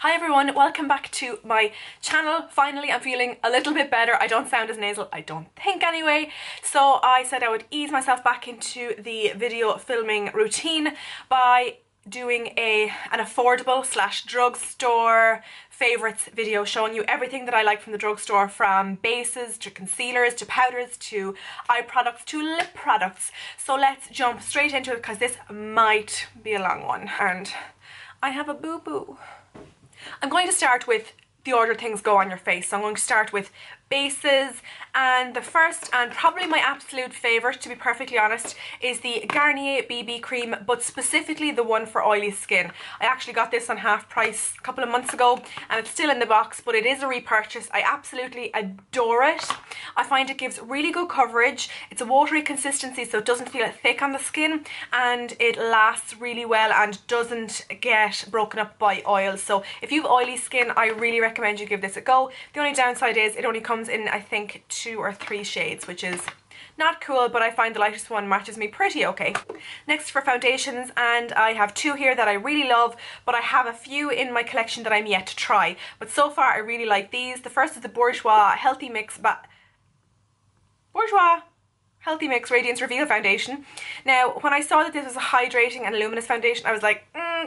Hi everyone, welcome back to my channel. Finally, I'm feeling a little bit better. I don't sound as nasal, I don't think anyway. So I said I would ease myself back into the video filming routine by doing an affordable / drugstore favourites video showing you everything that I like from the drugstore, from bases to concealers to powders to eye products to lip products. So let's jump straight into it because this might be a long one and I have a boo-boo. I'm going to start with the order things go on your face. So I'm going to start with bases, and the first and probably my absolute favourite, to be perfectly honest, is the Garnier BB cream, but specifically the one for oily skin. I actually got this on half price a couple of months ago and it's still in the box, but it is a repurchase. I absolutely adore it. I find it gives really good coverage. It's a watery consistency, so it doesn't feel thick on the skin, and it lasts really well and doesn't get broken up by oil. So if you have oily skin, I really recommend you give this a go. The only downside is it only comes in, I think, 2 or 3 shades, which is not cool, but I find the lightest one matches me pretty okay. Next for foundations, and I have 2 here that I really love, but I have a few in my collection that I'm yet to try. But so far I really like these. The first is the Bourjois Healthy Mix Healthy Mix Radiance Reveal Foundation. Now, when I saw that this was a hydrating and luminous foundation, I was like,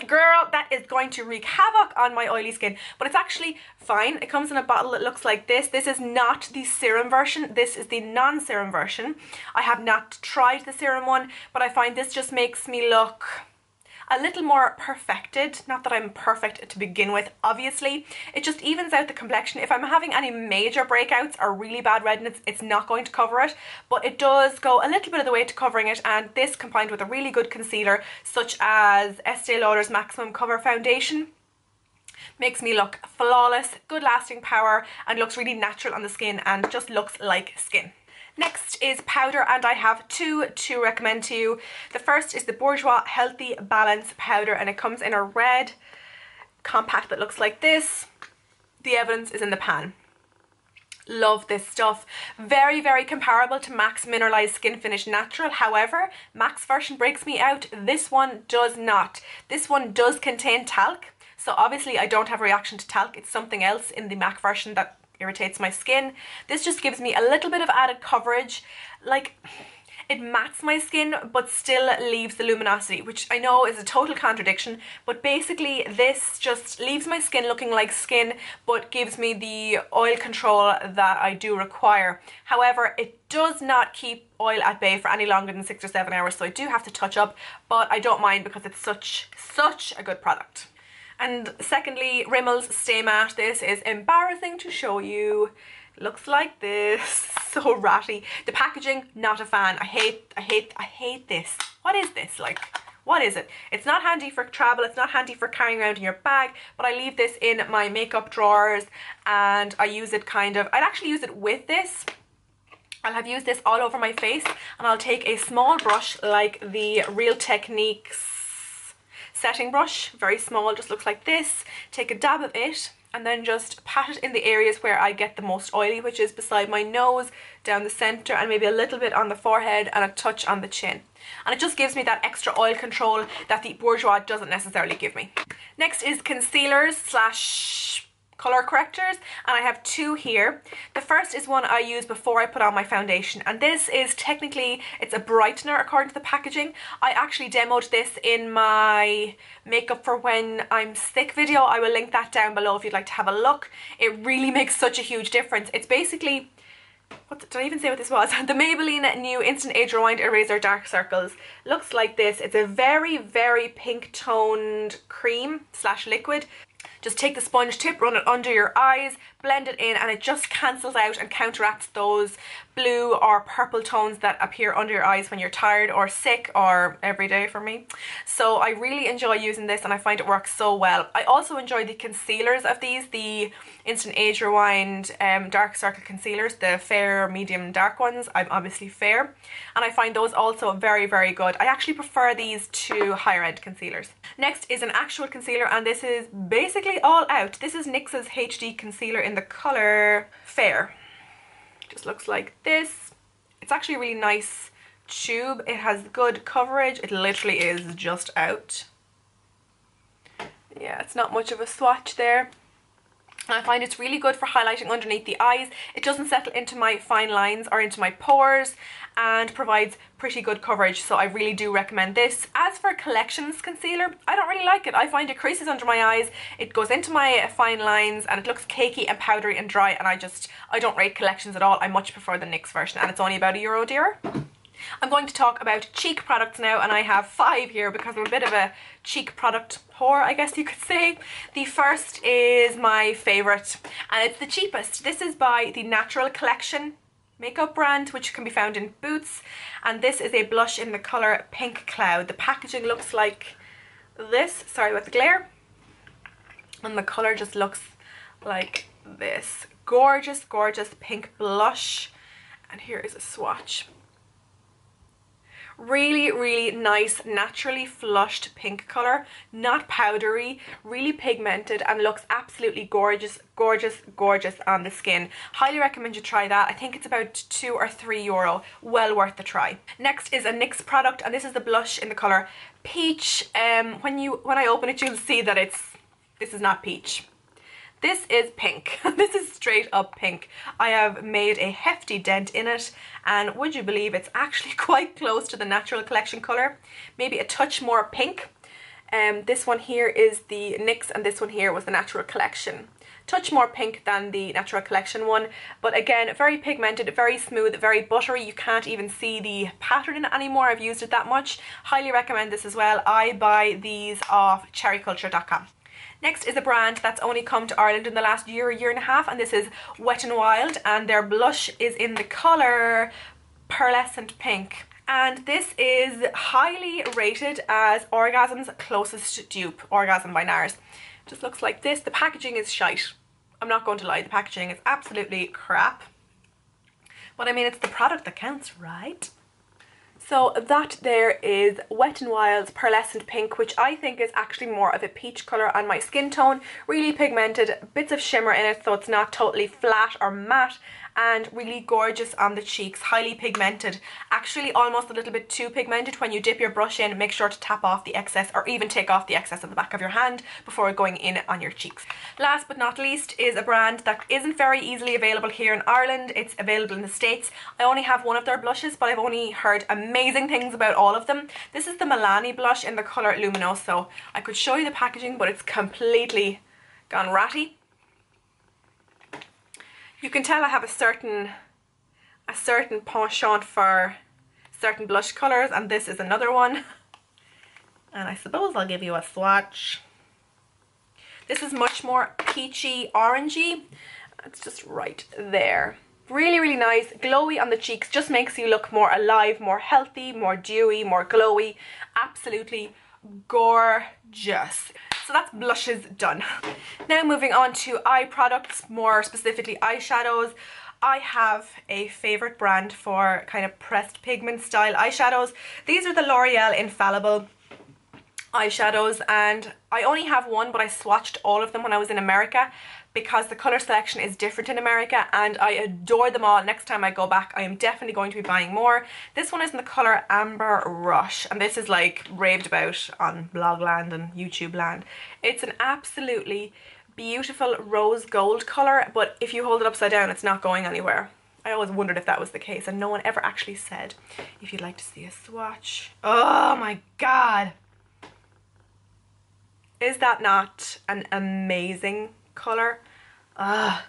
girl, that is going to wreak havoc on my oily skin. But it's actually fine. It comes in a bottle that looks like this. This is not the serum version. This is the non-serum version. I have not tried the serum one, but I find this just makes me look a little more perfected. Not that I'm perfect to begin with, obviously. It just evens out the complexion. If I'm having any major breakouts or really bad redness, it's not going to cover it, but it does go a little bit of the way to covering it, and this combined with a really good concealer such as Estee Lauder's Maximum Cover Foundation makes me look flawless, good lasting power, and looks really natural on the skin and just looks like skin. Next is powder, and I have 2 to recommend to you. The first is the Bourjois Healthy Balance Powder, and it comes in a red compact that looks like this. The evidence is in the pan. Love this stuff. Very, very comparable to MAC's Mineralized Skin Finish Natural. However, MAC's version breaks me out. This one does not. This one does contain talc. So obviously I don't have a reaction to talc. It's something else in the MAC version that irritates my skin. This just gives me a little bit of added coverage. Like, it mattes my skin but still leaves the luminosity, which I know is a total contradiction, but basically this just leaves my skin looking like skin but gives me the oil control that I do require. However, it does not keep oil at bay for any longer than 6 or 7 hours, so I do have to touch up, but I don't mind because it's such a good product. And secondly, Rimmel's Stay Matte. This is embarrassing to show you. Looks like this. So ratty. The packaging, not a fan. I hate this. What is this? Like, what is it? It's not handy for travel, it's not handy for carrying around in your bag, but I leave this in my makeup drawers and I use it I'd actually use it with this. I'll have used this all over my face, and I'll take a small brush like the Real Techniques setting brush, very small, just looks like this. Take a dab of it and then just pat it in the areas where I get the most oily, which is beside my nose, down the centre, and maybe a little bit on the forehead and a touch on the chin. And it just gives me that extra oil control that the Bourjois doesn't necessarily give me. Next is concealers / colour correctors, and I have 2 here. The first is one I use before I put on my foundation, and this is technically, it's a brightener according to the packaging. I actually demoed this in my makeup for when I'm sick video. I will link that down below if you'd like to have a look. It really makes such a huge difference. It's basically, did I even say what this was? The Maybelline new Instant Age Rewind Eraser Dark Circles. Looks like this. It's a very, very pink toned cream / liquid. Just take the sponge tip, run it under your eyes, blend it in, and it just cancels out and counteracts those blue or purple tones that appear under your eyes when you're tired or sick, or every day for me. So I really enjoy using this and I find it works so well. I also enjoy the concealers of these, the Instant Age Rewind Dark Circle Concealers, the fair, medium, dark ones. I'm obviously fair, and I find those also very, very good. I actually prefer these to higher end concealers. Next is an actual concealer, and this is basically all out. This is NYX's HD concealer in the colour Fair. Just looks like this. It's actually a really nice tube. It has good coverage. It literally is just out. Yeah, it's not much of a swatch there. And I find it's really good for highlighting underneath the eyes. It doesn't settle into my fine lines or into my pores and provides pretty good coverage, so I really do recommend this. As for Collections concealer, I don't really like it. I find it creases under my eyes, it goes into my fine lines, and it looks cakey and powdery and dry, and I don't rate Collections at all. I much prefer the NYX version, and it's only about €1 dearer. I'm going to talk about cheek products now, and I have 5 here because I'm a bit of a cheek product whore, I guess you could say. The first is my favourite, and it's the cheapest. This is by the Natural Collection makeup brand, which can be found in Boots, and this is a blush in the colour Pink Cloud. The packaging looks like this, sorry about the glare, and the colour just looks like this. Gorgeous, gorgeous pink blush, and here is a swatch. Really, really nice, naturally flushed pink colour, not powdery, really pigmented, and looks absolutely gorgeous, gorgeous, gorgeous on the skin. Highly recommend you try that. I think it's about €2 or €3. Well worth the try. Next is a NYX product, and this is the blush in the colour Peach. When I open it, you'll see that this is not peach. This is pink. This is straight up pink. I have made a hefty dent in it, and would you believe it's actually quite close to the Natural Collection colour. Maybe a touch more pink. This one here is the NYX, and this one here was the Natural Collection. Touch more pink than the Natural Collection one, but again, very pigmented, very smooth, very buttery. You can't even see the pattern in it anymore. I've used it that much. Highly recommend this as well. I buy these off cherryculture.com. Next is a brand that's only come to Ireland in the last year and a half, and this is Wet n Wild, and their blush is in the colour Pearlescent Pink. And this is highly rated as Orgasm's closest dupe, Orgasm by NARS. Just looks like this. The packaging is shite. I'm not going to lie, the packaging is absolutely crap. But I mean, it's the product that counts, right? So that there is Wet n Wild's Pearlescent Pink, which I think is actually more of a peach colour on my skin tone. Really pigmented, bits of shimmer in it, so it's not totally flat or matte, and really gorgeous on the cheeks, highly pigmented. Actually almost a little bit too pigmented. When you dip your brush in, make sure to tap off the excess, or even take off the excess on the back of your hand before going in on your cheeks. Last but not least is a brand that isn't very easily available here in Ireland. It's available in the States. I only have one of their blushes, but I've only heard amazing things about all of them. This is the Milani blush in the colour Luminoso. I could show you the packaging, but it's completely gone ratty. You can tell I have a certain penchant for certain blush colours, and this is another one. And I suppose I'll give you a swatch. This is much more peachy, orangey. It's just right there. Really, really nice, glowy on the cheeks, just makes you look more alive, more healthy, more dewy, more glowy. Absolutely gorgeous. So that's blushes done. Now moving on to eye products, more specifically eyeshadows. I have a favourite brand for kind of pressed pigment style eyeshadows. These are the L'Oreal Infallible eyeshadows, and I only have one, but I swatched all of them when I was in America because the colour selection is different in America, and I adore them all. Next time I go back, I am definitely going to be buying more. This one is in the colour Amber Rush, and this is like raved about on Blogland and YouTube land. It's an absolutely beautiful rose gold colour, but if you hold it upside down, it's not going anywhere. I always wondered if that was the case, and no one ever actually said. If you'd like to see a swatch. Oh my god! Is that not an amazing colour? Ah,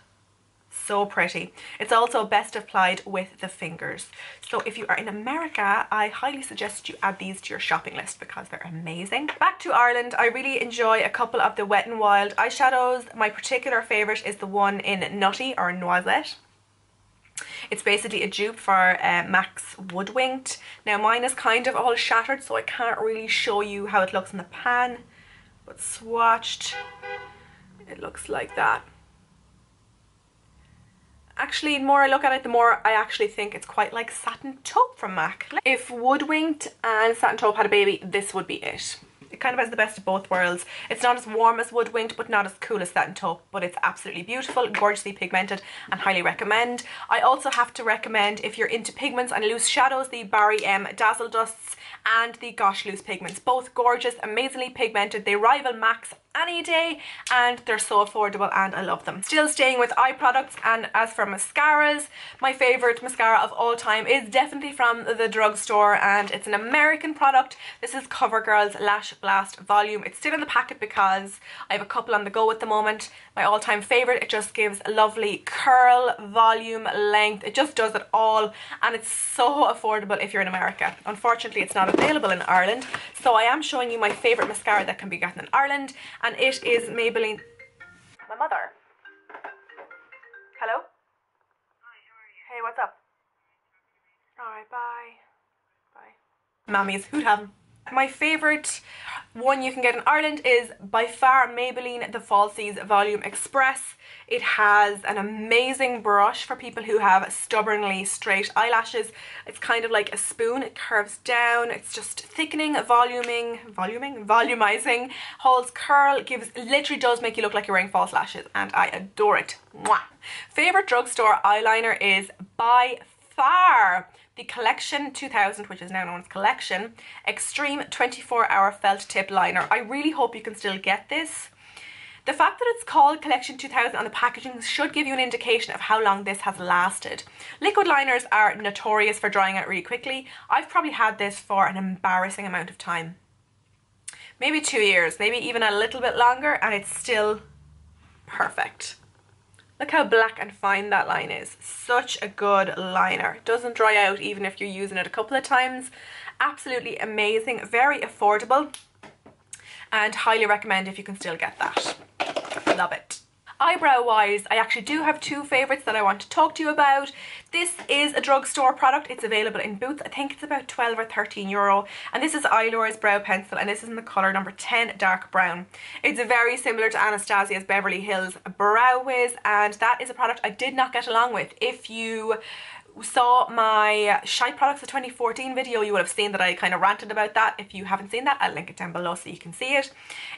so pretty. It's also best applied with the fingers. So if you are in America, I highly suggest you add these to your shopping list because they're amazing. Back to Ireland, I really enjoy a couple of the Wet n Wild eyeshadows. My particular favourite is the one in Nutty or Noisette. It's basically a dupe for MAC's Woodwinked. Now mine is kind of all shattered, so I can't really show you how it looks in the pan, but swatched, it looks like that. Actually, the more I look at it, the more I actually think it's quite like Satin Taupe from MAC. If Woodwinked and Satin Taupe had a baby, this would be it. It kind of has the best of both worlds. It's not as warm as Woodwinked, but not as cool as Satin Taupe, but it's absolutely beautiful, gorgeously pigmented, and highly recommend. I also have to recommend, if you're into pigments and loose shadows, the Barry M Dazzle Dusts and the Gosh Loose Pigments. Both gorgeous, amazingly pigmented. They rival MAC's any day, and they're so affordable and I love them. Still staying with eye products, and as for mascaras, my favourite mascara of all time is definitely from the drugstore, and it's an American product. This is CoverGirl's Lash Blast Volume. It's still in the packet because I have a couple on the go at the moment. My all-time favourite. It just gives a lovely curl, volume, length. It just does it all, and it's so affordable if you're in America. Unfortunately, it's not available in Ireland, so I am showing you my favourite mascara that can be gotten in Ireland, and it is Maybelline. My mother. Hello? Hi, how are you? Hey, what's up? Alright, bye. Bye. Mammies, who'd have them? My favourite one you can get in Ireland is by far Maybelline The Falsies Volume Express. It has an amazing brush for people who have stubbornly straight eyelashes. It's kind of like a spoon, it curves down, it's just thickening, volumizing, holds curl, literally does make you look like you're wearing false lashes, and I adore it. Mwah. Favourite drugstore eyeliner is by far the Collection 2000, which is now known as Collection Extreme 24-Hour Felt Tip Liner. I really hope you can still get this. The fact that it's called Collection 2000 on the packaging should give you an indication of how long this has lasted. Liquid liners are notorious for drying out really quickly. I've probably had this for an embarrassing amount of time. Maybe 2 years, maybe even a little bit longer, and it's still perfect. Look how black and fine that line is. Such a good liner. It doesn't dry out even if you're using it a couple of times. Absolutely amazing, very affordable, and highly recommend if you can still get that. Love it. Eyebrow wise, I actually do have two favourites that I want to talk to you about. This is a drugstore product. It's available in Boots. I think it's about 12 or 13 euro. And this is Eyelore's Brow Pencil, and this is in the colour number 10 Dark Brown. It's very similar to Anastasia's Beverly Hills Brow Wiz, and that is a product I did not get along with. If you saw my Shite Products of 2014 video, you would have seen that I kind of ranted about that. If you haven't seen that, I'll link it down below so you can see it.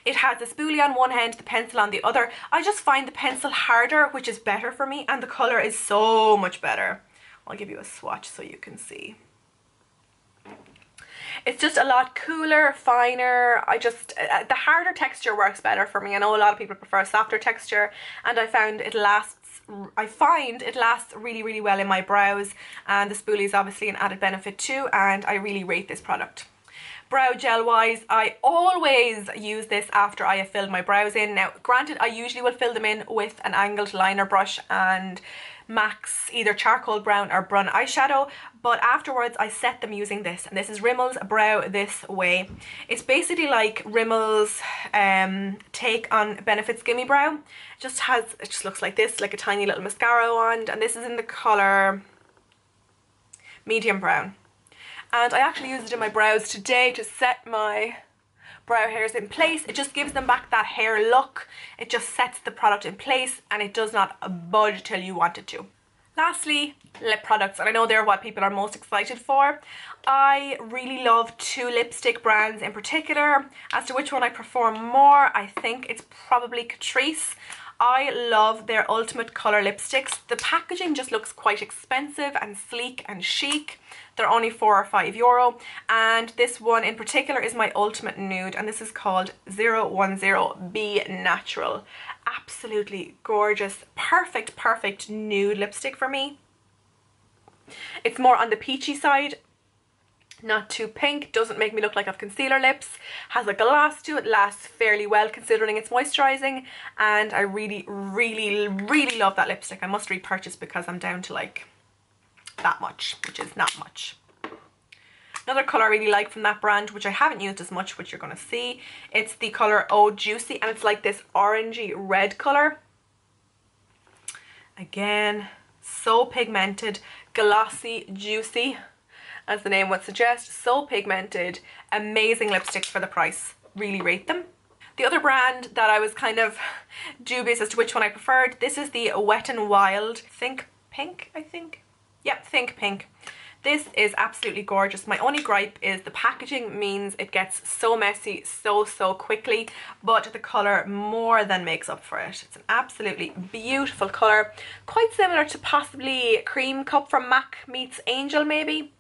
It has the spoolie on one end, the pencil on the other. I just find the pencil harder, which is better for me, and the colour is so much better. I'll give you a swatch so you can see. It's just a lot cooler, finer. The harder texture works better for me. I know a lot of people prefer softer texture, and I find it lasts really, really well in my brows, and the spoolie is obviously an added benefit too, and I really rate this product. Brow gel wise, I always use this after I have filled my brows in. Now granted, I usually will fill them in with an angled liner brush and MAC's either charcoal brown or brun eyeshadow, but afterwards I set them using this, and this is Rimmel's Brow This Way. It's basically like Rimmel's take on Benefit's Gimme Brow. It just looks like this, like a tiny little mascara wand, and this is in the colour medium brown. And I actually used it in my brows today to set my brow hairs in place. It just gives them back that hair look. It just sets the product in place, and it does not budge till you want it to. Lastly, lip products, and I know they're what people are most excited for. I really love two lipstick brands in particular. As to which one I prefer more, I think it's probably Catrice. I love their Ultimate Colour lipsticks. The packaging just looks quite expensive and sleek and chic. They're only 4 or 5 euro, and this one in particular is my Ultimate Nude, and this is called 010 Be Natural. Absolutely gorgeous, perfect nude lipstick for me. It's more on the peachy side, not too pink, doesn't make me look like I've concealer lips, has a gloss to it, lasts fairly well considering it's moisturising, and I really love that lipstick. I must repurchase because I'm down to like that much, which is not much. Another colour I really like from that brand, which I haven't used as much, which you're going to see, it's the colour Oh Juicy, and it's like this orangey red colour. Again, so pigmented, glossy, juicy, as the name would suggest, so pigmented, amazing lipsticks for the price. Really rate them. The other brand that I was kind of dubious as to which one I preferred, this is the Wet n Wild Think Pink, I think. Yep, Think Pink. This is absolutely gorgeous. My only gripe is the packaging means it gets so messy so quickly, but the colour more than makes up for it. It's an absolutely beautiful colour, quite similar to possibly Cream Cup from MAC meets Angel maybe.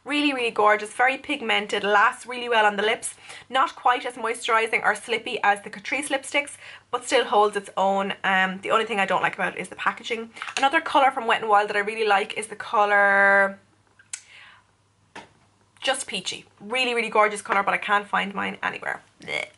Really, really gorgeous, very pigmented, lasts really well on the lips. Not quite as moisturising or slippy as the Catrice lipsticks, but still holds its own. The only thing I don't like about it is the packaging. Another colour from Wet n Wild that I really like is the colour Just Peachy. Really, really gorgeous colour, but I can't find mine anywhere. Blech.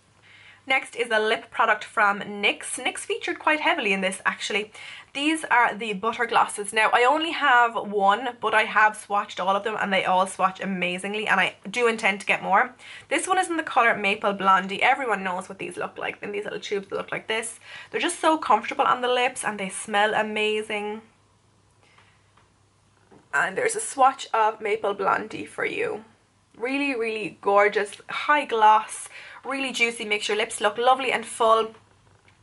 Next is a lip product from NYX. NYX featured quite heavily in this actually. These are the butter glosses. Now I only have one, but I have swatched all of them and they all swatch amazingly, and I do intend to get more. This one is in the colour Maple Blondie. Everyone knows what these look like, in these little tubes that look like this. They're just so comfortable on the lips and they smell amazing. And there's a swatch of Maple Blondie for you. Really, really gorgeous, high gloss, really juicy, makes your lips look lovely and full,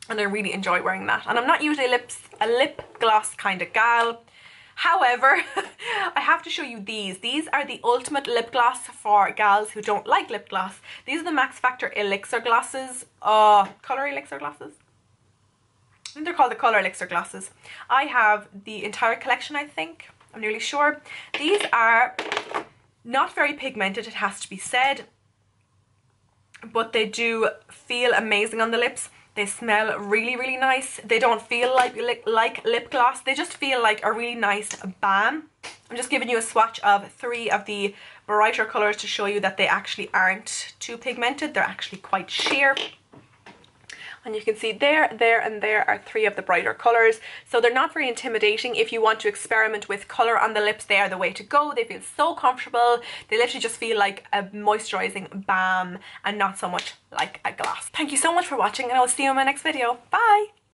and I really enjoy wearing that. And I'm not usually a lip gloss kind of gal. However, I have to show you these. These are the ultimate lip gloss for gals who don't like lip gloss. These are the Max Factor Elixir glosses, colour elixir glosses. I think they're called the colour elixir glosses. I have the entire collection, I think. I'm nearly sure. These are not very pigmented, it has to be said, but they do feel amazing on the lips. They smell really, really nice. They don't feel like lip gloss. They just feel like a really nice balm. I'm just giving you a swatch of 3 of the brighter colours to show you that they actually aren't too pigmented. They're actually quite sheer. And you can see there, there and there are 3 of the brighter colours. So they're not very intimidating. If you want to experiment with colour on the lips, they are the way to go. They feel so comfortable. They literally just feel like a moisturising balm and not so much like a gloss. Thank you so much for watching, and I will see you in my next video. Bye!